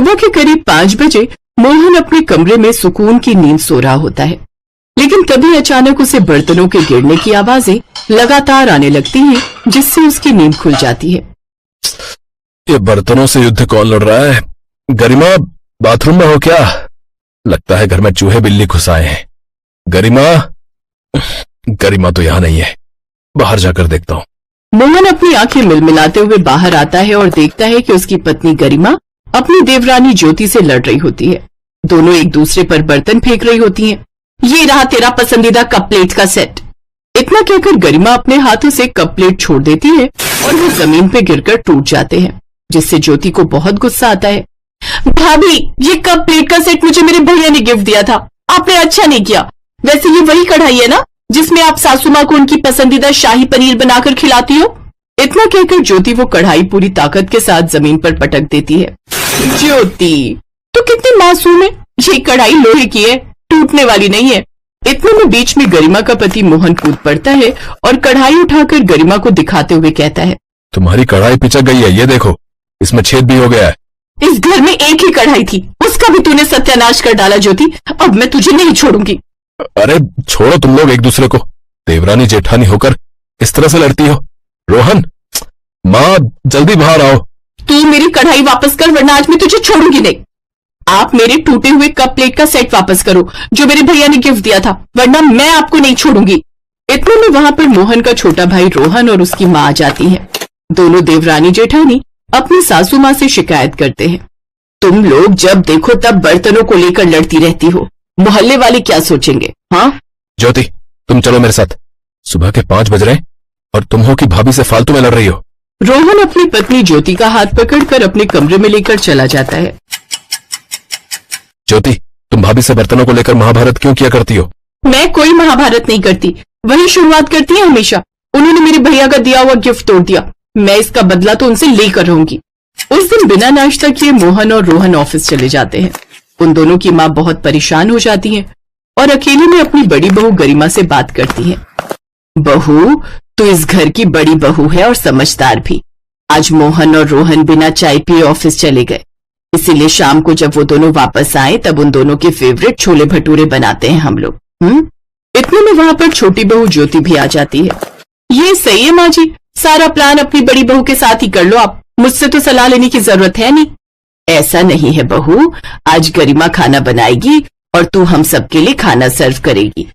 सुबह के करीब 5 बजे मोहन अपने कमरे में सुकून की नींद सो रहा होता है, लेकिन तभी अचानक उसे बर्तनों के गिरने की आवाजें लगातार आने लगती हैं, जिससे उसकी नींद खुल जाती है। ये बर्तनों से युद्ध कौन लड़ रहा है? गरिमा, बाथरूम में हो क्या? लगता है घर में चूहे बिल्ली घुस आए हैं। गरिमा, गरिमा तो यहां नहीं है, बाहर जाकर देखता हूं। मोहन अपनी आंखें मिलमिलाते हुए बाहर आता है और देखता है कि उसकी पत्नी गरिमा अपनी देवरानी ज्योति से लड़ रही होती है। दोनों एक दूसरे पर बर्तन फेंक रही होती हैं। ये रहा तेरा पसंदीदा कप प्लेट का सेट। इतना कहकर गरिमा अपने हाथों से कप प्लेट छोड़ देती है और वो जमीन पे गिरकर टूट जाते हैं, जिससे ज्योति को बहुत गुस्सा आता है। भाभी, ये कप प्लेट का सेट मुझे मेरे भैया ने गिफ्ट दिया था, आपने अच्छा नहीं किया। वैसे ये वही कढ़ाई है ना जिसमें आप सासू माँ को उनकी पसंदीदा शाही पनीर बनाकर खिलाती हो? इतना कहकर ज्योति वो कढ़ाई पूरी ताकत के साथ जमीन पर पटक देती है। ज्योति, तो कितनी मासूम है, ये कढ़ाई लोहे की है, टूटने वाली नहीं है। इतने में बीच में गरिमा का पति मोहन कूद पड़ता है और कढ़ाई उठाकर गरिमा को दिखाते हुए कहता है, तुम्हारी कढ़ाई पिचक गई है, ये देखो, इसमें छेद भी हो गया है। इस घर में एक ही कढ़ाई थी, उसका भी तूने सत्यानाश कर डाला ज्योति, अब मैं तुझे नहीं छोड़ूंगी। अरे छोड़ो तुम लोग एक दूसरे को, देवरानी जेठानी होकर इस तरह से लड़ती हो। रोहन, माँ जल्दी बाहर आओ। तू मेरी कढ़ाई वापस कर, वरना आज मैं तुझे छोड़ूंगी नहीं। आप मेरे टूटे हुए कप प्लेट का सेट वापस करो जो मेरे भैया ने गिफ्ट दिया था, वरना मैं आपको नहीं छोड़ूंगी। इतने में वहां पर मोहन का छोटा भाई रोहन और उसकी माँ आ जाती हैं। दोनों देवरानी जेठानी अपनी सासू माँ से शिकायत करते हैं, तुम लोग जब देखो तब बर्तनों को लेकर लड़ती रहती हो, मोहल्ले वाले क्या सोचेंगे? हाँ ज्योति, तुम चलो मेरे साथ, सुबह के 5 बज रहे और तुम हो कि भाभी से फालतू में लड़ रही हो। रोहन अपनी पत्नी ज्योति का हाथ पकड़कर अपने कमरे में लेकर चला जाता है। ज्योति, तुम भाभी से बर्तनों को लेकर महाभारत क्यों किया करती हो? मैं कोई महाभारत नहीं करती, वही शुरुआत करती है हमेशा। उन्होंने मेरे भैया का दिया हुआ गिफ्ट तोड़ दिया, मैं इसका बदला तो उनसे लेकर रहूंगी। उस दिन बिना नाश्ता किए मोहन और रोहन ऑफिस चले जाते हैं। उन दोनों की माँ बहुत परेशान हो जाती है और अकेले में अपनी बड़ी बहू गरिमा से बात करती है। बहू, तू इस घर की बड़ी बहू है और समझदार भी। आज मोहन और रोहन बिना चाय पिए ऑफिस चले गए, इसीलिए शाम को जब वो दोनों वापस आए तब उन दोनों के फेवरेट छोले भटूरे बनाते हैं हम लोग। इतने में वहां पर छोटी बहू ज्योति भी आ जाती है। ये सही है माँ जी, सारा प्लान अपनी बड़ी बहू के साथ ही कर लो आप, मुझसे तो सलाह लेने की जरूरत है नहीं। ऐसा नहीं है बहू, आज गरिमा खाना बनाएगी और तू हम सबके लिए खाना सर्व करेगी।